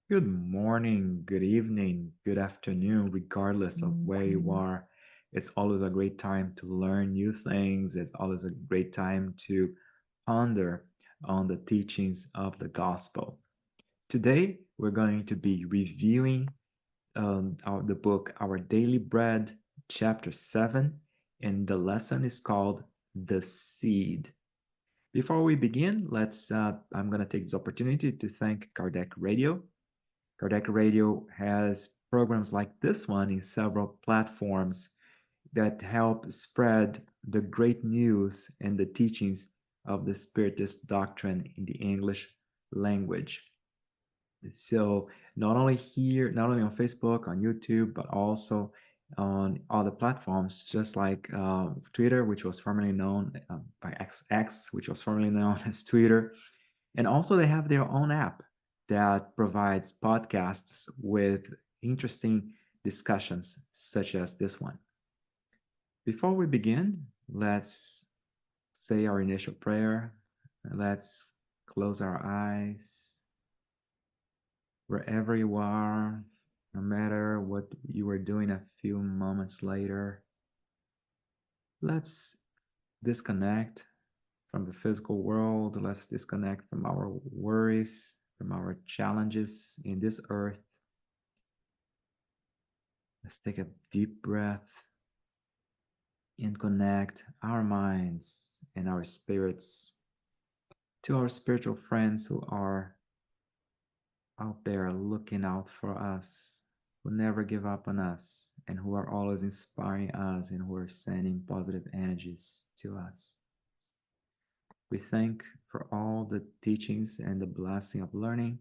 Good morning, good evening, good afternoon, regardless of where you are. It's always a great time to learn new things. It's always a great time to ponder on the teachings of the gospel. Today, we're going to be reviewing the book Our Daily Bread, chapter 7, and the lesson is called The Seed. Before we begin, I'm going to take this opportunity to thank Kardec Radio. Kardec Radio has programs like this one in several platforms that help spread the great news and the teachings of the Spiritist doctrine in the English language. So, not only here, not only on Facebook, on YouTube, but also on other platforms, just like Twitter, which was formerly known by XX, which was formerly known as Twitter, and also, they have their own app that provides podcasts with interesting discussions, such as this one. Before we begin, let's say our initial prayer. Let's close our eyes. Wherever you are, no matter what you were doing a few moments later, let's disconnect from the physical world. Let's disconnect from our worries, from our challenges in this earth. Let's take a deep breath and connect our minds and our spirits to our spiritual friends who are out there looking out for us, who never give up on us, and who are always inspiring us and who are sending positive energies to us. We thank for all the teachings and the blessing of learning.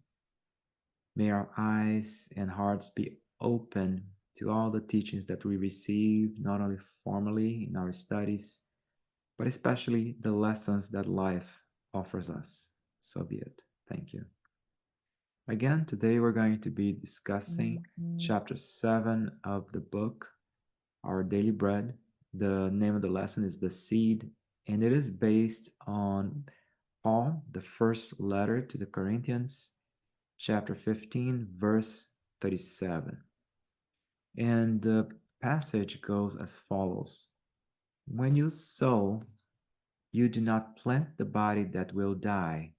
May our eyes and hearts be open to all the teachings that we receive, not only formally in our studies, but especially the lessons that life offers us. So be it. Thank you. Again, today we're going to be discussing chapter 7 of the book, Our Daily Bread. The name of the lesson is The Seed, and it is based on Paul, the first letter to the Corinthians, chapter 15, verse 37. And the passage goes as follows: When you sow, you do not plant the body that will die,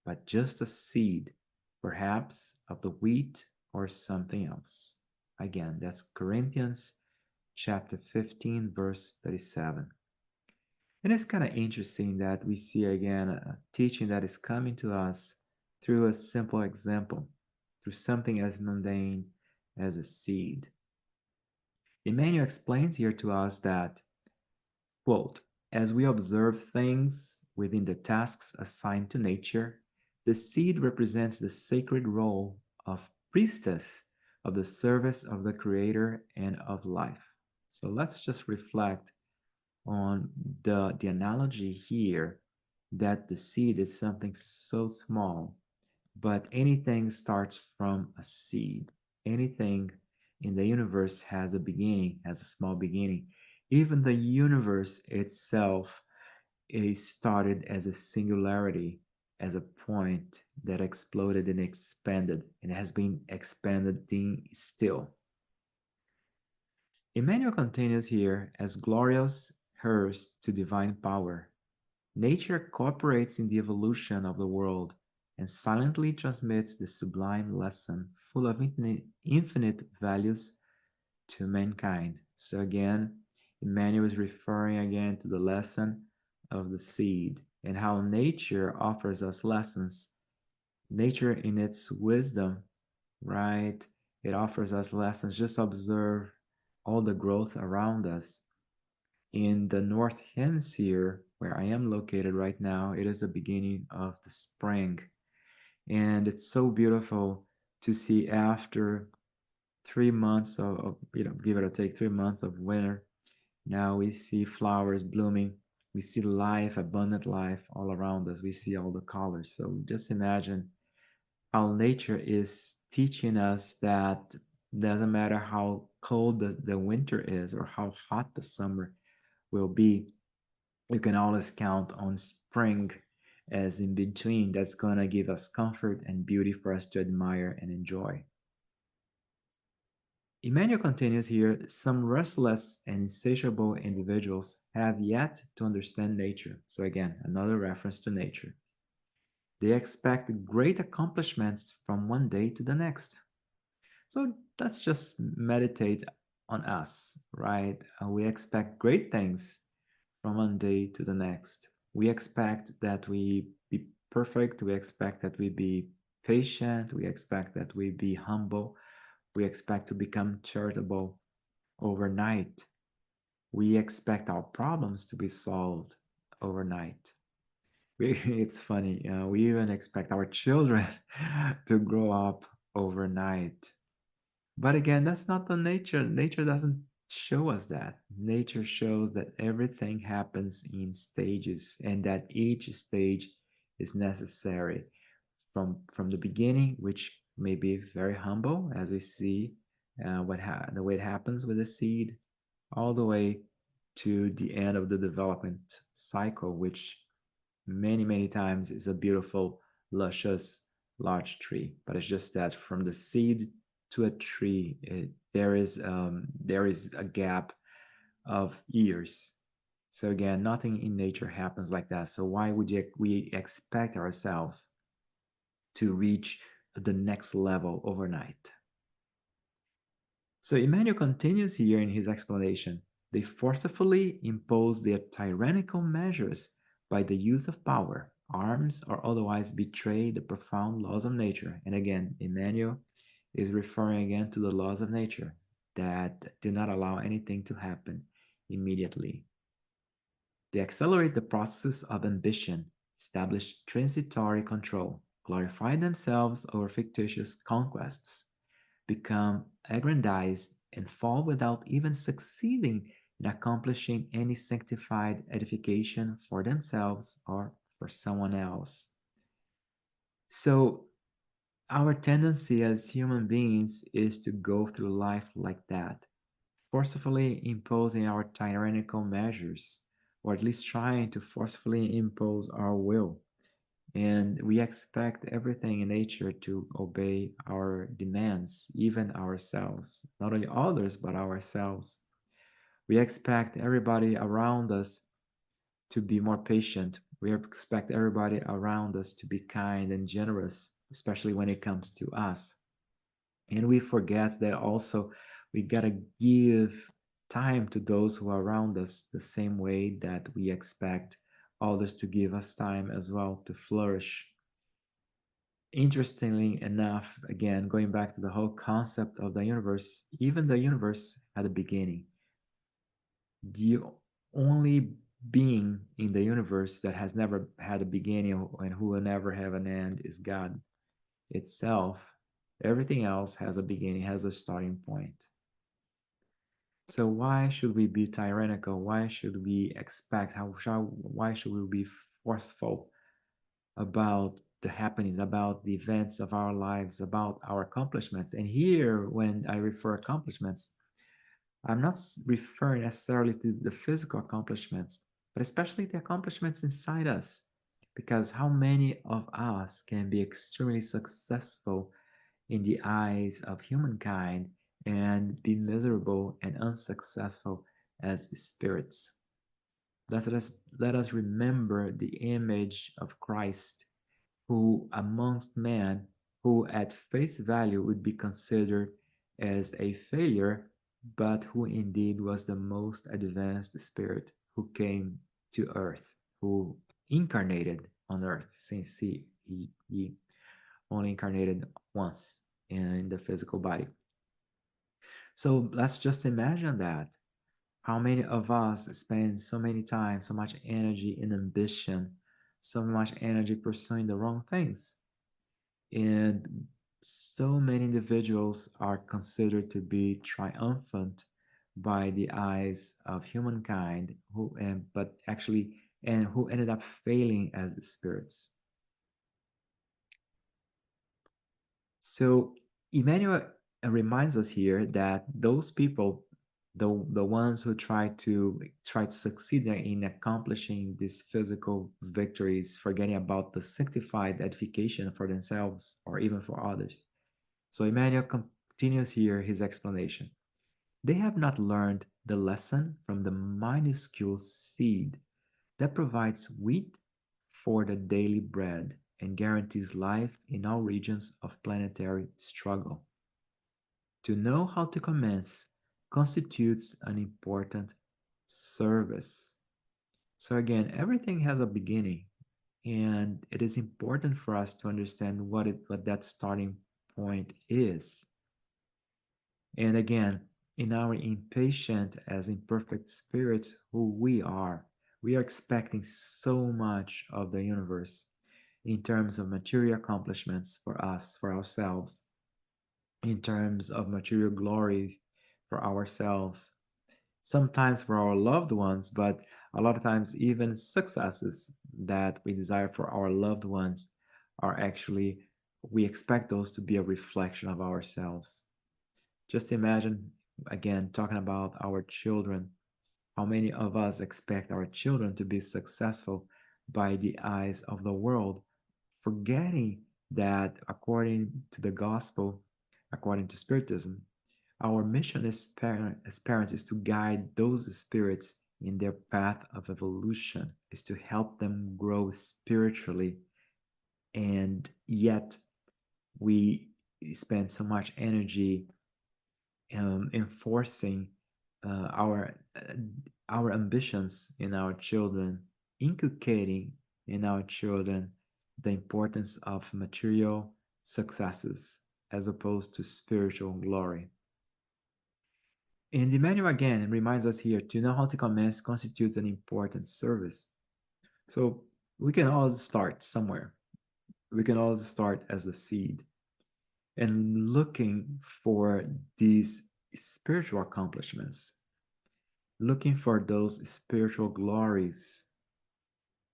but just a seed, perhaps of the wheat or something else. Again, that's Corinthians chapter 15, verse 37. And it's kind of interesting that we see again a teaching that is coming to us through a simple example, through something as mundane as a seed. Emmanuel explains here to us that, quote, as we observe things within the tasks assigned to nature, the seed represents the sacred role of priestess of the service of the Creator and of life. So let's just reflect on the analogy here that the seed is something so small, but anything starts from a seed. Anything in the universe has a beginning, has a small beginning. Even the universe itself is started as a singularity, as a point that exploded and expanded and has been expanding still. Emmanuel continues here as glorious heirs to divine power. Nature cooperates in the evolution of the world and silently transmits the sublime lesson full of infinite values to mankind. So again, Emmanuel is referring again to the lesson of the seed and how nature offers us lessons. Nature in its wisdom, right? It offers us lessons. Just observe all the growth around us. In the North Hemisphere, where I am located right now, it is the beginning of the spring. And it's so beautiful to see after 3 months give it or take 3 months of winter. Now we see flowers blooming. We see life, abundant life all around us. We see all the colors. So just imagine how nature is teaching us that doesn't matter how cold the winter is or how hot the summer will be, you can always count on spring as in between that's gonna give us comfort and beauty for us to admire and enjoy. Emmanuel continues here, some restless and insatiable individuals have yet to understand nature. So again, another reference to nature. They expect great accomplishments from one day to the next. So let's just meditate on us, right? We expect great things from one day to the next. We expect that we be perfect. We expect that we be patient. We expect that we be humble. We expect to become charitable overnight. We expect our problems to be solved overnight. It's funny. We even expect our children to grow up overnight. But again, that's not the nature. Nature doesn't show us that. Nature shows that everything happens in stages and that each stage is necessary from the beginning, which may be very humble, as we see the way it happens with the seed, all the way to the end of the development cycle, which many times is a beautiful, luscious, large tree. But it's just that from the seed to a tree, there is a gap of years. So again, nothing in nature happens like that. So why would we expect ourselves to reach the next level overnight? So Emmanuel continues here in his explanation. They forcefully impose their tyrannical measures by the use of power, arms, or otherwise betray the profound laws of nature. And again, Emmanuel is referring again to the laws of nature that do not allow anything to happen immediately. They accelerate the processes of ambition, establish transitory control, glorify themselves over fictitious conquests, become aggrandized, and fall without even succeeding in accomplishing any sanctified edification for themselves or for someone else. So, our tendency as human beings is to go through life like that, forcefully imposing our tyrannical measures, or at least trying to forcefully impose our will. And we expect everything in nature to obey our demands, even ourselves, not only others, but ourselves. We expect everybody around us to be more patient. We expect everybody around us to be kind and generous, especially when it comes to us. And we forget that also we gotta give time to those who are around us the same way that we expect others to give us time as well to flourish. Interestingly enough, again, going back to the whole concept of the universe, even the universe had a beginning. The only being in the universe that has never had a beginning and who will never have an end is God itself. Everything else has a beginning, has a starting point. So why should we be tyrannical? Why should we expect? Why should we be forceful about the happenings, about the events of our lives, about our accomplishments? And here, when I refer accomplishments, I'm not referring necessarily to the physical accomplishments, but especially the accomplishments inside us. Because how many of us can be extremely successful in the eyes of humankind and be miserable and unsuccessful as spirits? Let us remember the image of Christ, who amongst men, who at face value would be considered as a failure, but who indeed was the most advanced spirit who came to earth, who incarnated on earth, since he only incarnated once in the physical body. So let's just imagine that. How many of us spend so many time, so much energy and ambition, so much energy pursuing the wrong things? And so many individuals are considered to be triumphant by the eyes of humankind, who ended up failing as spirits. So Emmanuel reminds us here that those people the ones who try to succeed in accomplishing these physical victories, forgetting about the sanctified edification for themselves or even for others. So Emmanuel continues here his explanation. They have not learned the lesson from the minuscule seed that provides wheat for the daily bread and guarantees life in all regions of planetary struggle. To know how to commence constitutes an important service. So, again, everything has a beginning, and it is important for us to understand what that starting point is. And again, in our impatient as imperfect spirits who we are expecting so much of the universe in terms of material accomplishments for us, for ourselves, in terms of material glory for ourselves, sometimes for our loved ones, but a lot of times even successes that we desire for our loved ones are actually, we expect those to be a reflection of ourselves. Just imagine, again, talking about our children, how many of us expect our children to be successful by the eyes of the world, forgetting that according to the gospel, according to Spiritism, our mission as parents is to guide those spirits in their path of evolution, is to help them grow spiritually. And yet, we spend so much energy enforcing uh, our uh, our ambitions in our children, inculcating in our children the importance of material successes as opposed to spiritual glory. And Emmanuel again reminds us here to know how to commence constitutes an important service. So we can all start somewhere. We can all start as a seed and looking for these spiritual accomplishments, looking for those spiritual glories,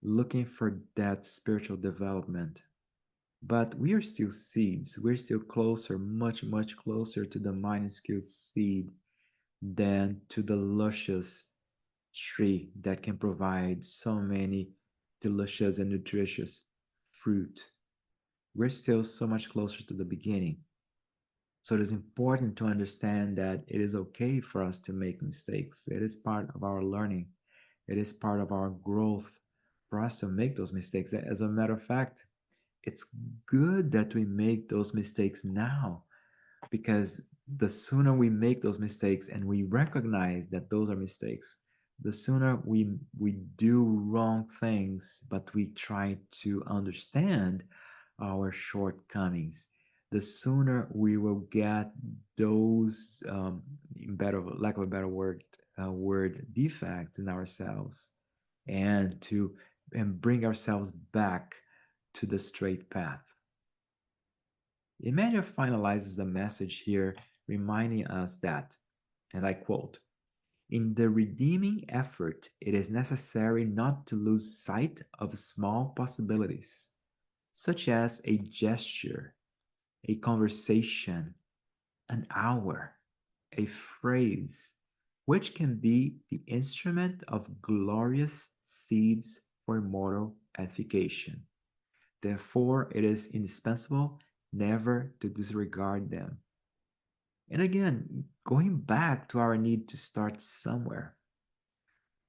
looking for that spiritual development. But we are still seeds. We're still closer, much, much closer to the minuscule seed than to the luscious tree that can provide so many delicious and nutritious fruit. We're still so much closer to the beginning. So it is important to understand that it is okay for us to make mistakes. It is part of our learning. It is part of our growth for us to make those mistakes. As a matter of fact, it's good that we make those mistakes now, because the sooner we make those mistakes and we recognize that those are mistakes, the sooner we do wrong things, but we try to understand our shortcomings, the sooner we will get those better, lack of a better word defects in ourselves, and to and bring ourselves back to the straight path. Emmanuel finalizes the message here, reminding us that, and I quote, in the redeeming effort, it is necessary not to lose sight of small possibilities, such as a gesture, a conversation, an hour, a phrase, which can be the instrument of glorious seeds for moral edification. Therefore, it is indispensable never to disregard them. And again, going back to our need to start somewhere.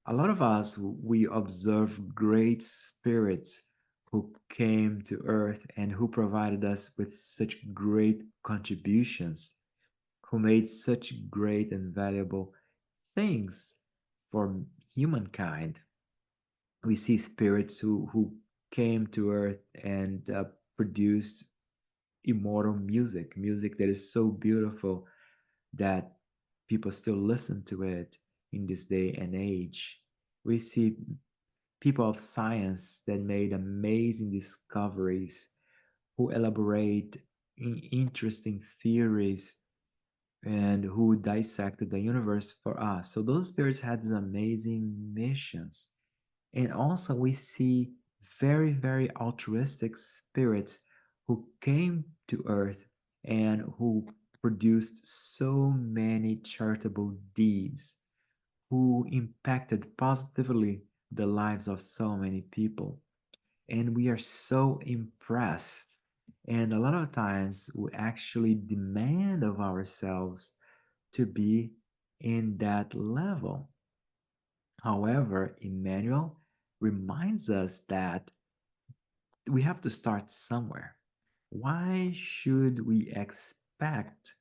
A lot of us, we observe great spirits who came to earth and who provided us with such great contributions, who made such great and valuable things for humankind. We see spirits who came to earth and produced immortal music, music that is so beautiful that people still listen to it in this day and age. We see people of science that made amazing discoveries, who elaborate interesting theories, and who dissected the universe for us. So those spirits had these amazing missions. And also we see very, very altruistic spirits who came to earth and who produced so many charitable deeds, who impacted positively the lives of so many people. And we are so impressed. And a lot of times we actually demand of ourselves to be in that level. However, Emmanuel reminds us that we have to start somewhere. Why should we expect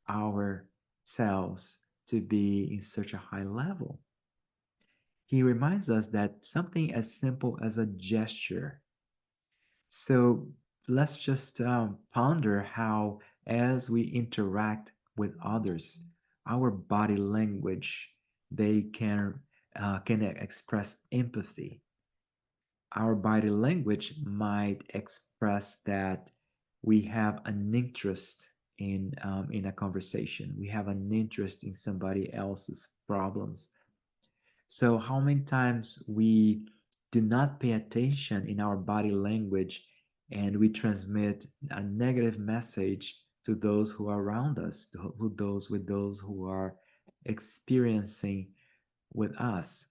ourselves to be in such a high level? He reminds us that something as simple as a gesture. So let's just ponder how, as we interact with others, our body language they can express empathy. Our body language might express that we have an interest in a conversation. We have an interest in somebody else's problems. So how many times we do not pay attention in our body language and we transmit a negative message to those who are around us, to those who are experiencing with us.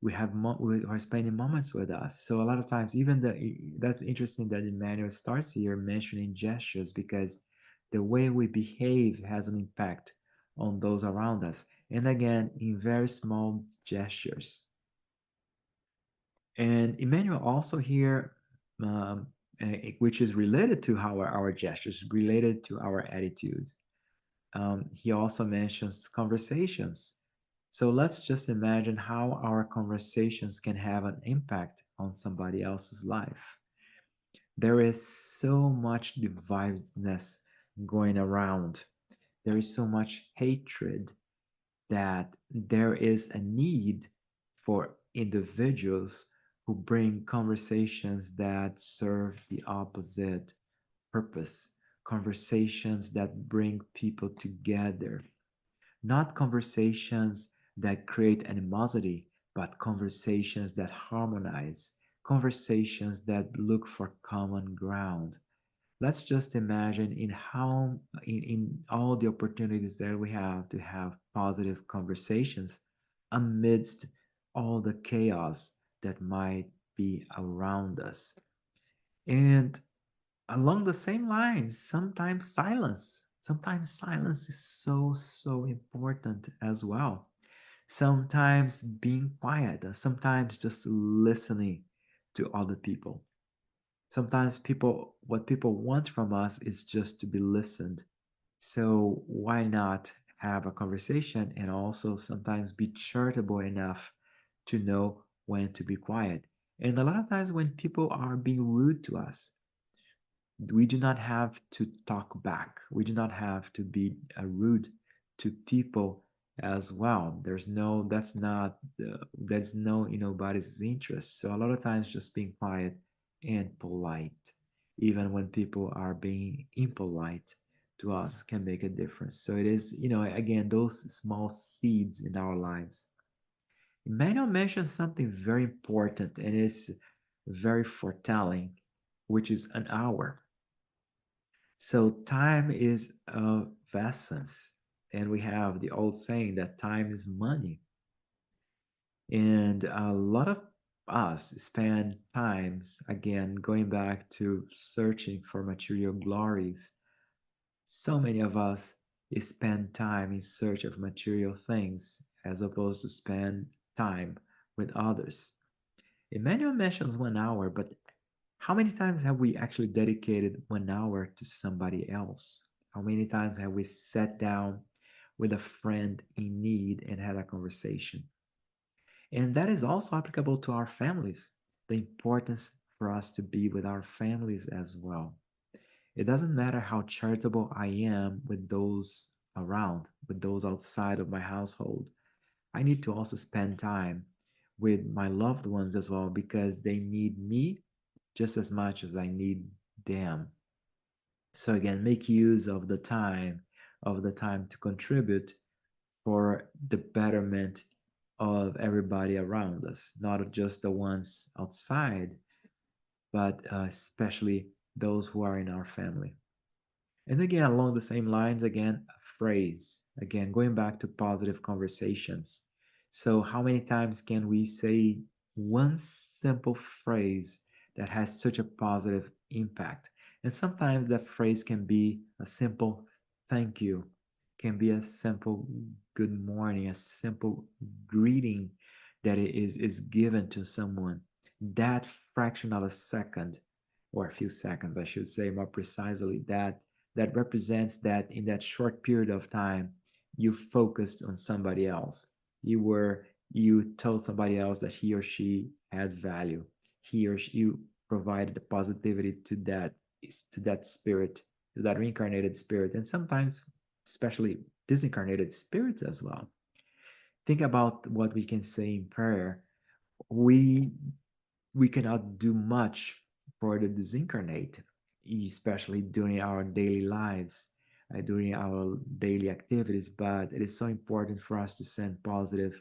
We are spending moments with us. So a lot of times, even that's interesting that Emmanuel starts here mentioning gestures because the way we behave has an impact on those around us. And again, in very small gestures. And Emmanuel also here, um, which is related to how our gestures, related to our attitude. He also mentions conversations. So let's just imagine how our conversations can have an impact on somebody else's life. There is so much divisiveness going around. There is so much hatred that there is a need for individuals who bring conversations that serve the opposite purpose, conversations that bring people together, not conversations that create animosity, but conversations that harmonize, conversations that look for common ground. Let's just imagine in all the opportunities that we have to have positive conversations amidst all the chaos that might be around us. And along the same lines, sometimes silence is so important as well. Sometimes being quiet, sometimes just listening to other people. Sometimes what people want from us is just to be listened. So why not have a conversation and also sometimes be charitable enough to know when to be quiet? And a lot of times when people are being rude to us, we do not have to talk back. We do not have to be rude to people as well. That's no in nobody's interest. So a lot of times just being quiet and polite, even when people are being impolite to us, can make a difference. So it is, again, those small seeds in our lives. Emmanuel mentioned something very important and it's very foretelling, which is an hour. So time is of essence. And we have the old saying that time is money. And a lot of us spend times, again, going back to searching for material glories. So many of us spend time in search of material things as opposed to spend time with others. Emmanuel mentions 1 hour, but how many times have we actually dedicated 1 hour to somebody else? How many times have we sat down with a friend in need and had a conversation? And that is also applicable to our families. The importance for us to be with our families as well. It doesn't matter how charitable I am with those around, with those outside of my household. I need to also spend time with my loved ones as well because they need me just as much as I need them. So again, make use of the time to contribute for the betterment of everybody around us, not just the ones outside, but especially those who are in our family. And again, along the same lines, again, a phrase. Again, going back to positive conversations. So, how many times can we say one simple phrase that has such a positive impact? And sometimes that phrase can be a simple thank you, can be a simple good morning, a simple greeting that is given to someone. That fraction of a second, or a few seconds, I should say more precisely, that represents that in that short period of time you focused on somebody else. You told somebody else that he or she had value. He or she, you provided the positivity to that spirit, to that reincarnated spirit, and sometimes especially disincarnated spirits as well. Think about what we can say in prayer. We we cannot do much for the disincarnate, especially during our daily lives, during our daily activities. But it is so important for us to send positive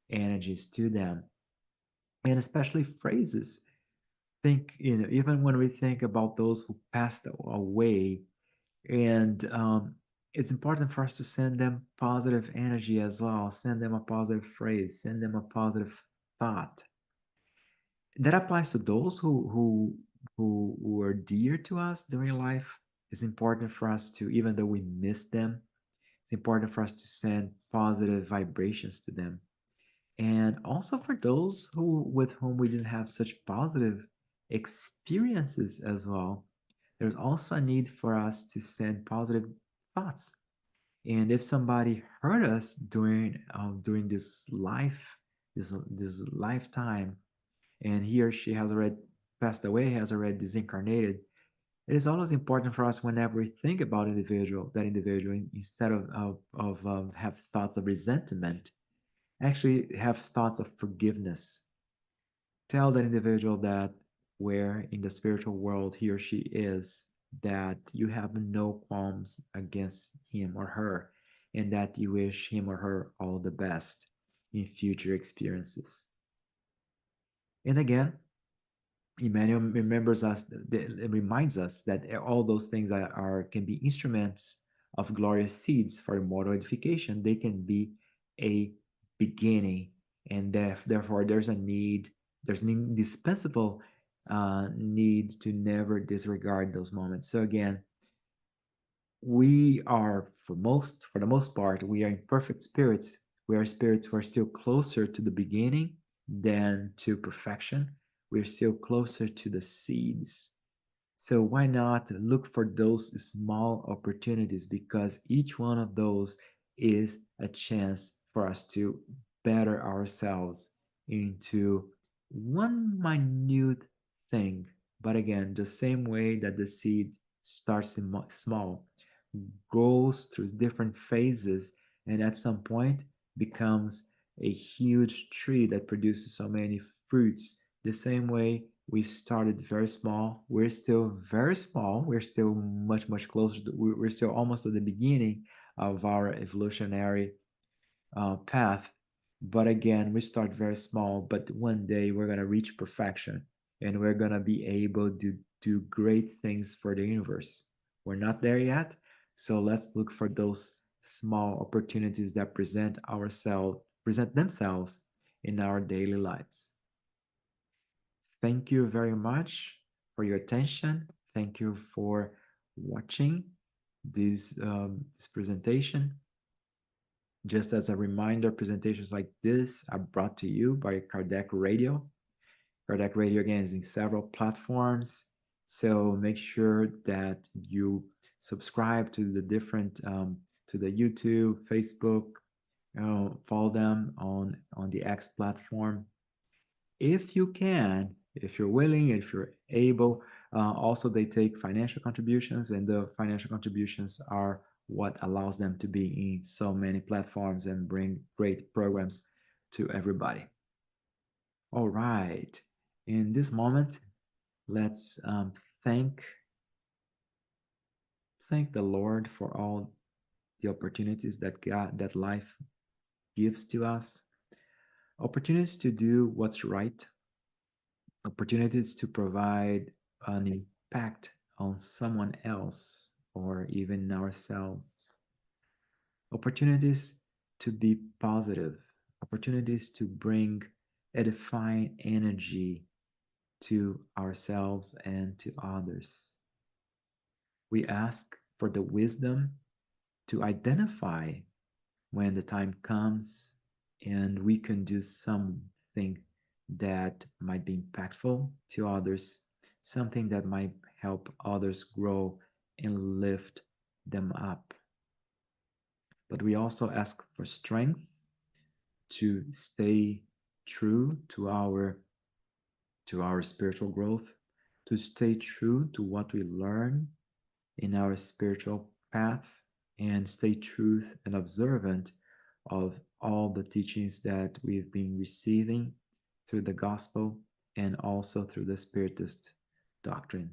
energies to them, and especially phrases. Think, even when we think about those who passed away, and it's important for us to send them positive energy as well. Send them a positive phrase. Send them a positive thought. That applies to those who are dear to us during life. It's important for us to, even though we miss them, it's important for us to send positive vibrations to them. And also for those who with whom we didn't have such positive experiences as well, there's also a need for us to send positive thoughts. And if somebody hurt us during this lifetime, and he or she has already passed away, has already disincarnated, it is always important for us whenever we think about that individual, instead of have thoughts of resentment, actually have thoughts of forgiveness. Tell that individual that where in the spiritual world he or she is, that you have no qualms against him or her, and that you wish him or her all the best in future experiences. And again, Emmanuel remembers us, reminds us that all those things can be instruments of glorious seeds for immortal edification. They can be a beginning, and therefore there's an indispensable need to never disregard those moments. So again, we are for the most part, we are imperfect spirits. We are spirits who are still closer to the beginning than to perfection. We're still closer to the seeds. So why not look for those small opportunities, because each one of those is a chance for us to better ourselves into one minute thing. But again, the same way that the seed starts in small, goes through different phases, and at some point becomes a huge tree that produces so many fruits. The same way we started very small, we're still very small, we're still much closer we're still almost at the beginning of our evolutionary path. But again, we start very small, but one day we're going to reach perfection, and we're going to be able to do great things for the universe. We're not there yet, so let's look for those small opportunities that present themselves in our daily lives. Thank you very much for your attention. Thank you for watching this presentation. Just as a reminder, presentations like this are brought to you by Kardec Radio. Kardec Radio, again, is in several platforms. So make sure that you subscribe to the different, to the YouTube, Facebook, follow them on the X platform. If you can, if you're willing, if you're able. Also, they take financial contributions, and the financial contributions are what allows them to be in so many platforms and bring great programs to everybody. All right. In this moment, let's thank thank the Lord for all the opportunities that life gives to us. Opportunities to do what's right, opportunities to provide an impact on someone else or even ourselves. Opportunities to be positive, opportunities to bring edifying energy to ourselves and to others. We ask for the wisdom to identify when the time comes and we can do something that might be impactful to others, something that might help others grow and lift them up. But we also ask for strength to stay true to our spiritual growth, to stay true to what we learn in our spiritual path, and stay truth and observant of all the teachings that we've been receiving through the gospel and also through the spiritist doctrine.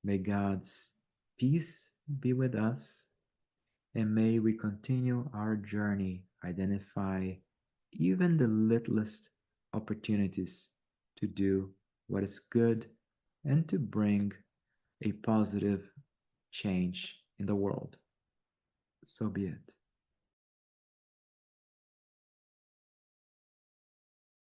May God's peace be with us, and may we continue our journey, identify even the littlest opportunities to do what is good and to bring a positive change in the world. So be it.